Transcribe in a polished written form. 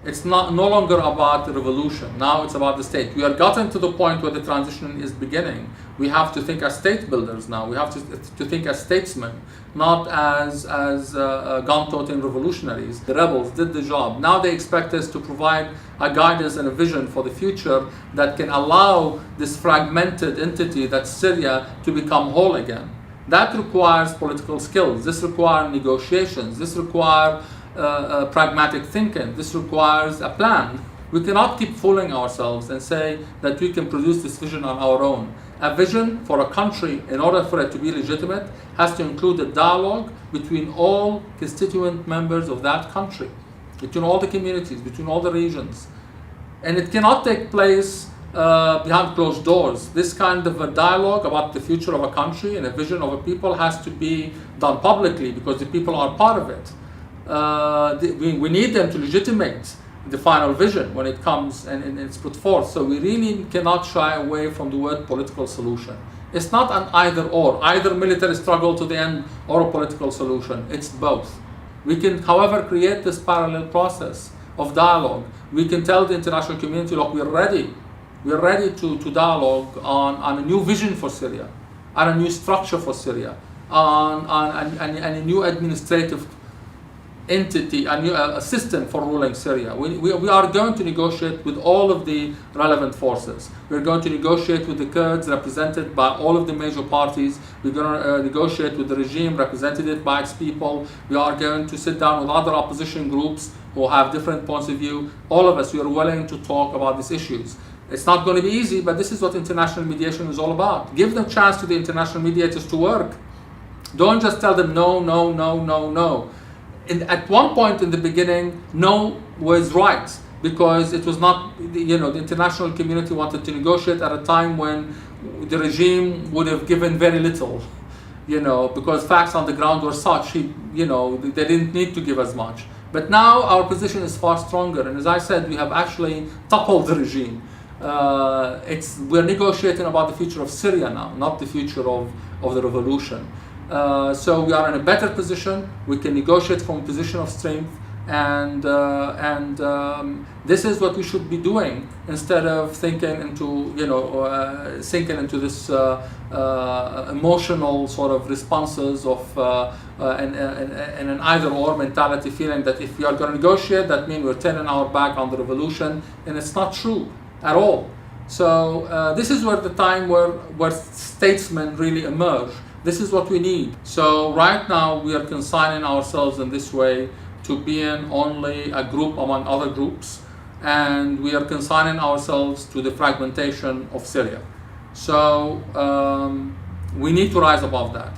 It's no longer about the revolution. Now it's about the state. We are gotten to the point where the transition is beginning. We have to think as state builders now. We have to think as statesmen, not as gun-toting revolutionaries. The rebels did the job. Now they expect us to provide a guidance and a vision for the future that can allow this fragmented entity that's Syria to become whole again. That requires political skills. This requires negotiations. This requires pragmatic thinking. This requires a plan. We cannot keep fooling ourselves and say that we can produce this vision on our own. A vision for a country, in order for it to be legitimate, has to include a dialogue between all constituent members of that country, between all the communities, between all the regions. And it cannot take place behind closed doors. This kind of a dialogue about the future of a country and a vision of a people has to be done publicly, because the people are part of it. We need them to legitimate the final vision when it comes and it's put forth. So we really cannot shy away from the word political solution. It's not an either or, either military struggle to the end or a political solution. It's both. We can, however, create this parallel process of dialogue. We can tell the international community, look, we're ready to dialogue on a new vision for Syria, on a new structure for Syria, on a new administrative entity, a system for ruling Syria. We are going to negotiate with all of the relevant forces. We're going to negotiate with the Kurds, represented by all of the major parties. We're going to negotiate with the regime, represented by its people. We are going to sit down with other opposition groups who have different points of view. All of us, we are willing to talk about these issues. It's not going to be easy, but this is what international mediation is all about. Give the chance to the international mediators to work. Don't just tell them no, no, no, no, no. At one point in the beginning, no was right, because it was not, the international community wanted to negotiate at a time when the regime would have given very little, because facts on the ground were such, they didn't need to give as much. But now our position is far stronger, and as I said, we have actually toppled the regime. We're negotiating about the future of Syria now, not the future of the revolution. So we are in a better position. We can negotiate from a position of strength, and this is what we should be doing, instead of thinking into sinking into this emotional sort of responses of and an either-or mentality, feeling that if we are going to negotiate, that means we're turning our back on the revolution, and it's not true at all. So this is where the time where statesmen really emerge. This is what we need. So right now we are consigning ourselves in this way to being only a group among other groups, and we are consigning ourselves to the fragmentation of Syria. So we need to rise above that.